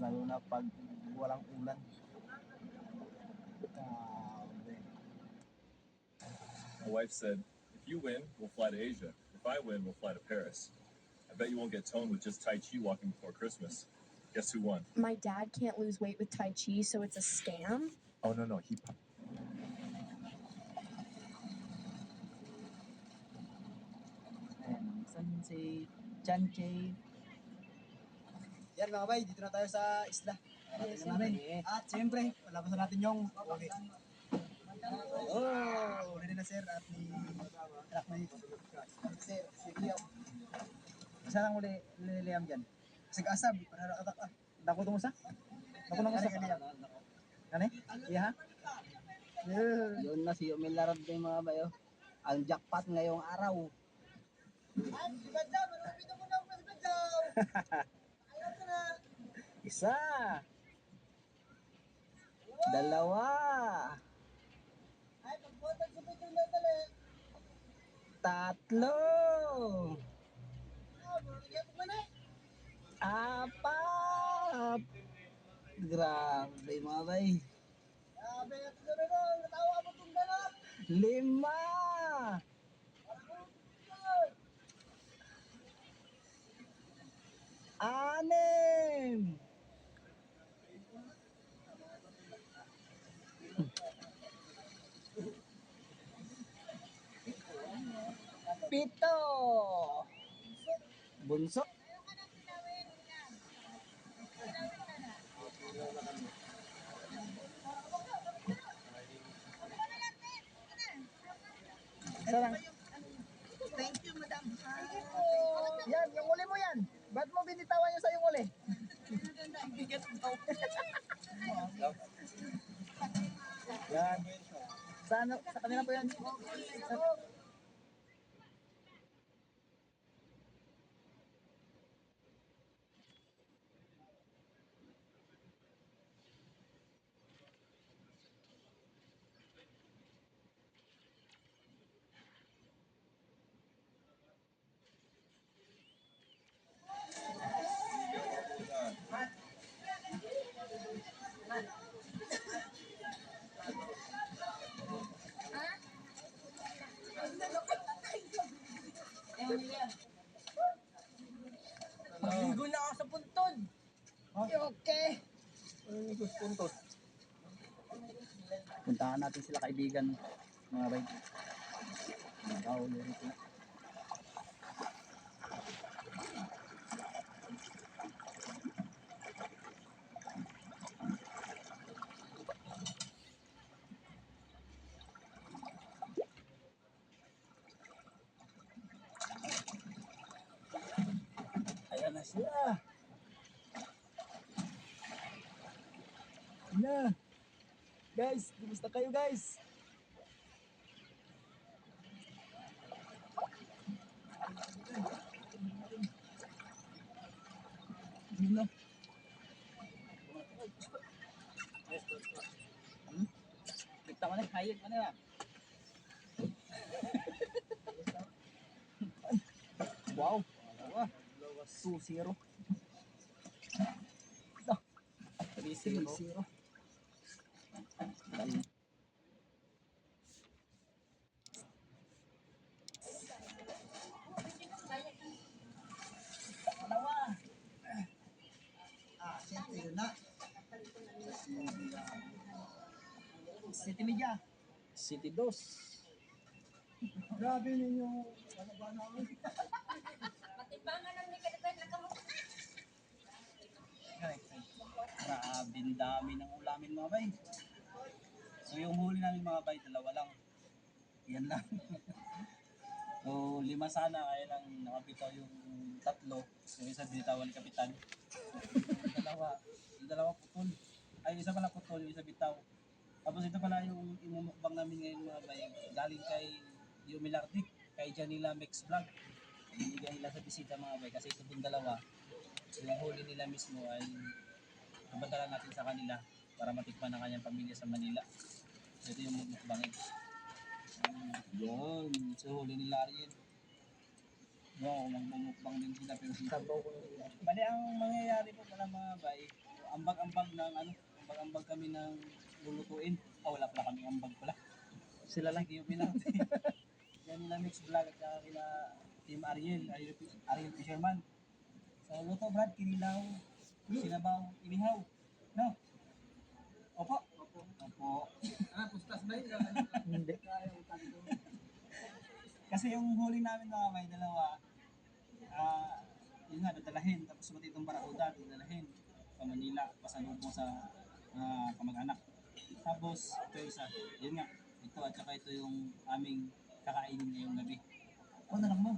lalo na pag walang ulan. Grabe. My wife said, if you win, we'll fly to Asia. If I win, we'll fly to Paris. I bet you won't get toned with just Tai Chi walking before Christmas. Guess who won? My dad can't lose weight with Tai Chi, so it's a scam? Oh, no. Ayan, saan si Chanche? Yan mga bay, dito na tayo sa isla. Yes, namin. At siyempre, palabasan natin yung uli. Oh, uli na sir at ni anak na sir, si Liam. Isa lang uli ni Liam dyan. Sig-asab, para atak ah. Dako itong usa? Dako nang usa? Kani? Iya ha? Yun na si Yomel Larab din mga bayo. Ang jackpot ngayong araw. Isa. Dalawa. Tatlo. Apat. Grabe mga bay. Lima. Anim. Pito. Bunso. Sarang. Thank you, madam. Yan, yung uli mo yan. Ba't mo binitawan yung sa yung uli? Bigat daw. Yan. Sa kanila po yan. Magligo na ako sa puntod. Okay. Puntos. Puntahan natin sila kaibigan. Mga bay. Nakahuli rito. Ayan na sila. Na. Guys, kumusta kayo guys? Ano? Kita mo na, hayag mo na. Wow. 2-0. 3-0. Siyempre yun na. City Media. City 2. Grabe ninyo. Ano ba namin? Patibangan lang ni kadagay na kamo. Grabe, dami ng ulamin mga bay. So yung huli namin mga bay, dalawa lang. Yan lang. So 5 sana, kaya lang nakapitaw yung 3. Yung isa binitawan ni Kapitan. Yung dalawa putol. Ay, yung isa pala putol, yung isa bitaw. Tapos ito pala yung imumukbang namin ngayon mga bay. Galing kay Yumilardi, kay Janila Mix Vlog. Ibigay nila sa bisita mga bay. Kasi ito pong dalawa, yung huli nila mismo ay nabantala natin sa kanila para matikman ang kanyang pamilya sa Manila. So ito yung mukbangin. Yan, so huli nila rin. Wow, magmumukbang din sila pero sabaw ko. Bali ang mangyayari po pala mga bay, ambag-ambag ng ano, ambag-ambag kami ng lulutuin. Wala pala kami ambag pala. Sila lang. Sige, bilang. Yan nila mix vlog at saka kila Team Ariel Fisherman. So, luto Brad, kinilaw, sinabaw, inihaw. No? Opo. Opo. Pustas ba yun? Hindi. Kasi yung huli namin mga may dalawa, yun nga, dadalahin. Tapos matitong barakuda, dadalahin sa Manila, pasalubong sa kamag-anak. Tapos, ito isa, yun nga, ito at saka ito yung aming kakainin ngayong gabi. Ano na lang mo?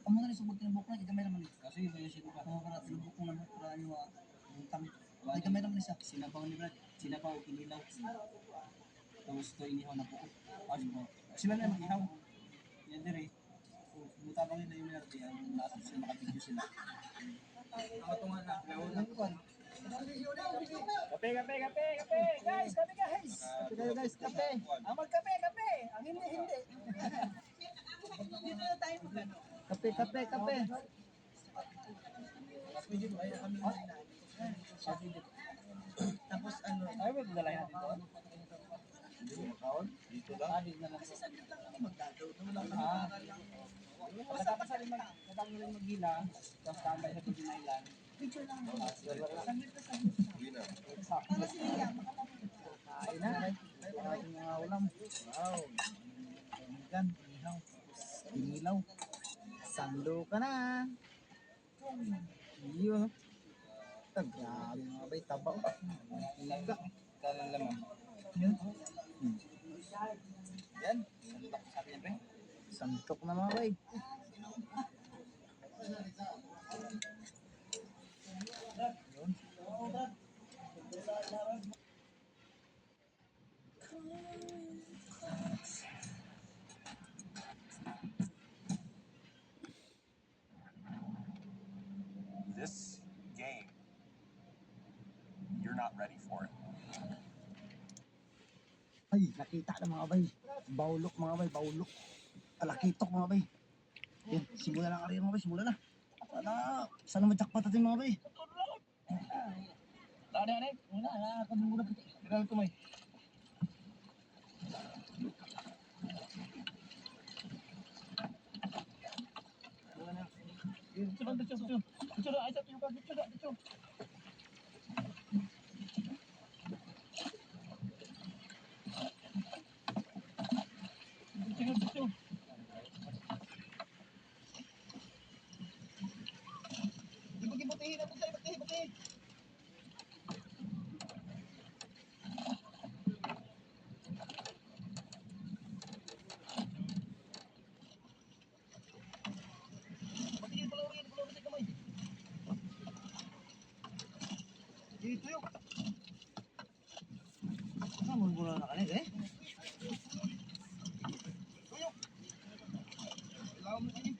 Amo na rin subot ng buko na, ikamay naman. Kasi yung ayusin ko pa. Para sinubok ko naman, para yung buntang. Wala Ikamay naman siya. Sinabaw ni Brad, sinabaw, inilaw. Tapos ito inihaw na po. Sila na mag-ihaw. Yan din eh. So, mutabang nila yung minarte, ang nasa sila, nakabidyo sila. Ang matungan na, gawin ko. Kape! Guys, kape guys! Kape kayo guys, kape. Ang magkape! Ang hindi! Dito na tayo magano. Kape, kape, kape. Tapos ano, Ay, may dalahin natin doon. Dito lang. Dito na lang. kasi saglit lang kami magdadaw. Wala kami Ah. pangalan. Pagkatapos na rin maghila, tapos tambay sa Tubig Island. Picture lang. Saglit Saglit na saglit. Uwi na. Para si Liam, Kain na. Ating mga ulam. Wow. Kaibigan, inihaw. Inilaw. Sando ka na. Iyo. Grabe mga bay, taba. Laga. Kanan naman. Yan. Yan. Santok sa atin yan, Santok na mga bay. This game, you're not ready for it. Ay, nakita na mga bay. Baulok mga bay, baulok. Alakitok mga bay. Yan, simula na karera mga bay, simula na. Sana majakpat natin mga bay. Ano? Wala ka muna. Kailangan tumay. Dito. Ibutihin na po tayo, ibutihin. Palawarin sa kamay. Dito yun. Ano mo na kanil eh? Tuyok. Ilaw mo kayo.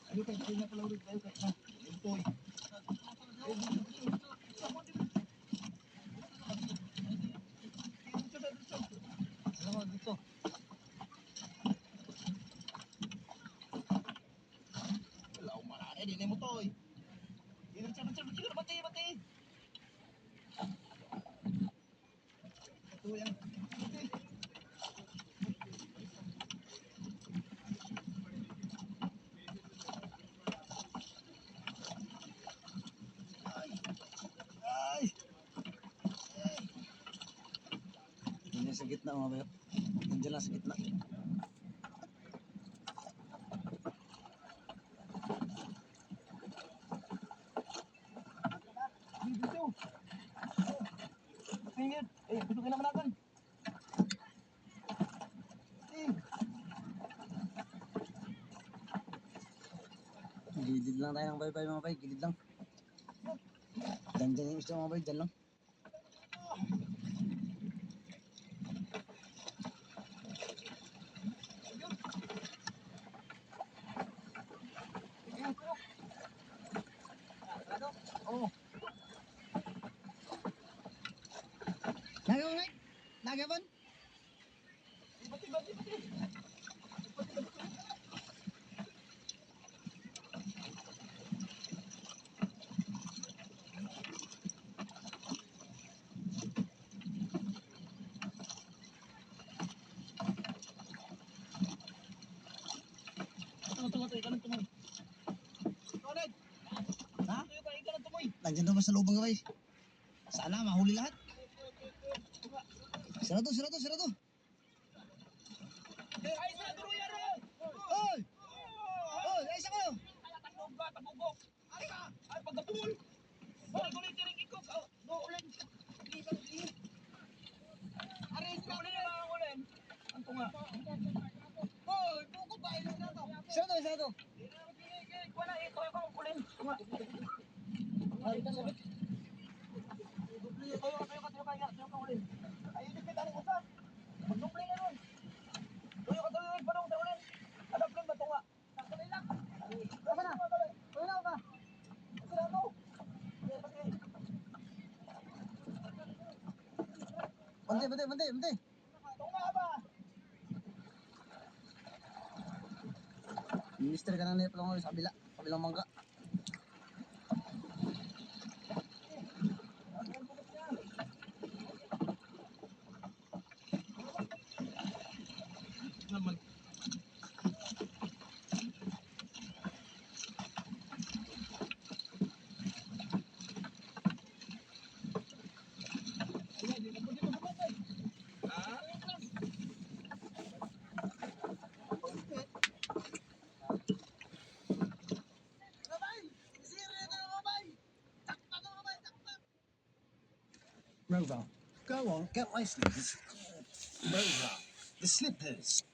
Ayo kayo na palawarin tayo kayo. Ito eh. Dito. Ilaw marami din mo to eh. Bati. Ito yan. Ay. Yan sa gitna mga bay. Nandiyan lang sa gitna. Dito. Tingin. Bitukin naman natin. Gilid lang tayo ng bay-bay mga bay. Gilid lang. Dyan yung isda mga bay. Dyan lang. Oh. Nagawa ngay? Nagawan? Bati. tunga to, ikaw nang tumoy. Toned! Ha? Tuyo ka, ikaw nang tumoy. Nandiyan naman sa loob ng gawin. Sana mahuli lahat. Sira to. Ay, sa turuya ro! Oy! Oy, ayos ako! Tagog ka, tagugok. Ay ka, ay pagkapul. Balik ulit tiring ikok. No, ulit. Aray, sa ulit na mga ulit. Ang tunga. Hoy, puko pa, ilan na to? Sira to. Wala, ito yung kulin. Tunga. Ay, ito sabit. Tuyo ka ulin. Ay, hindi kita rin usa. Magdupli na nun. Tuyo ka padong sa ulin. Adap lang ba tunga? Nakulay lang. Tama na. Wala ka. Ito na to. Bante. Tunga ba? Minister ka na nila pala sa kabilang mangga. Naman. Rover, go on, get my slippers. Rover, the slippers.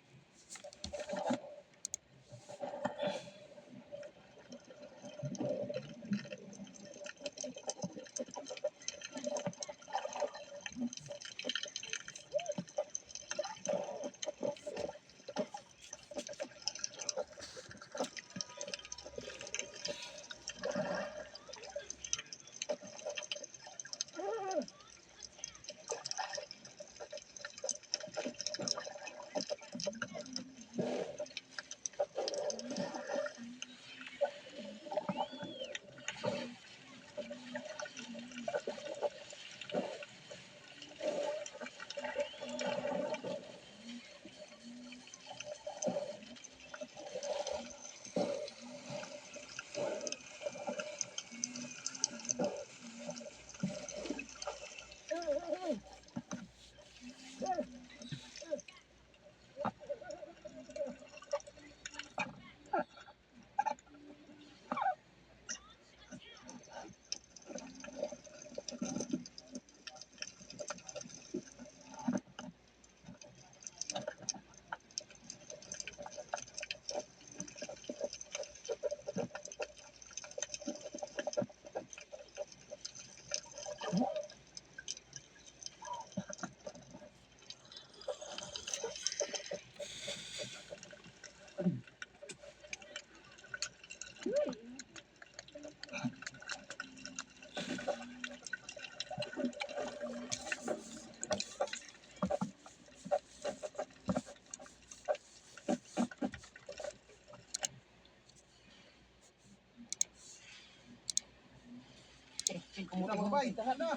Kita mo bay. Tahan na.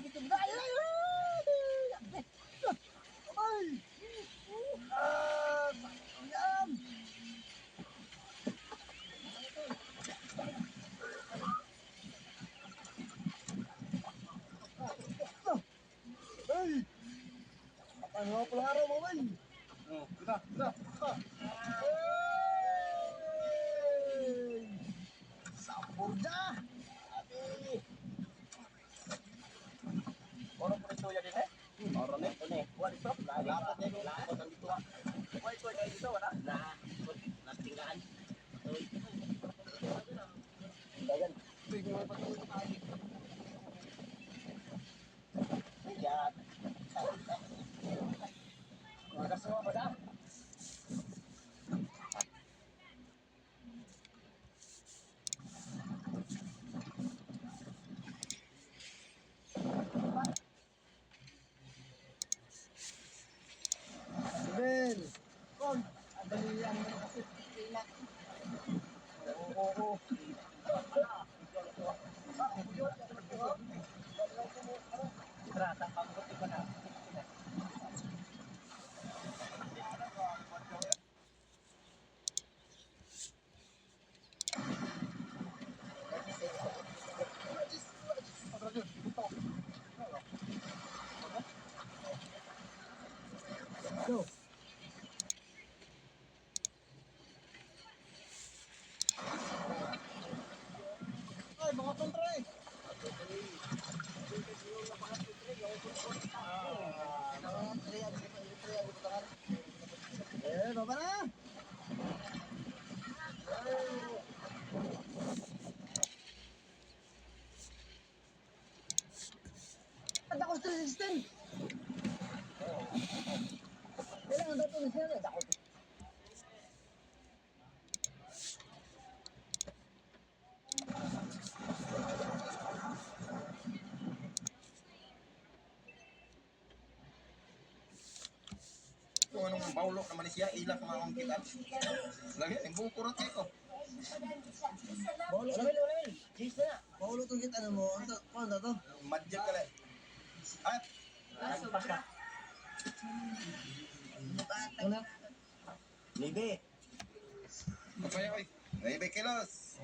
Ano pala araw mo, bay? Kita. Sampurda! Orang pun itu ya din eh. Orang ni tu ni. Buat itu. Lapot ni. Lapot ang dito. Buat itu kayak gitu ada. Nah, natinggalan. Dagan. Tinggal patunggu itu kali. Ya. Makasih semua pada. Ben! Kon! Ang dali ang kasi pila. Oo. Terasa kamu ketika nak. anong Paulo naman siya, ilang mga akong kita. Lagi, yung buong kurot ko. Bolo, wala. Jace na. Paulo to kita ano mo. Ano to? Madjag ka lang. At, Basta. Libe. Kapaya ko eh. Libe kilos.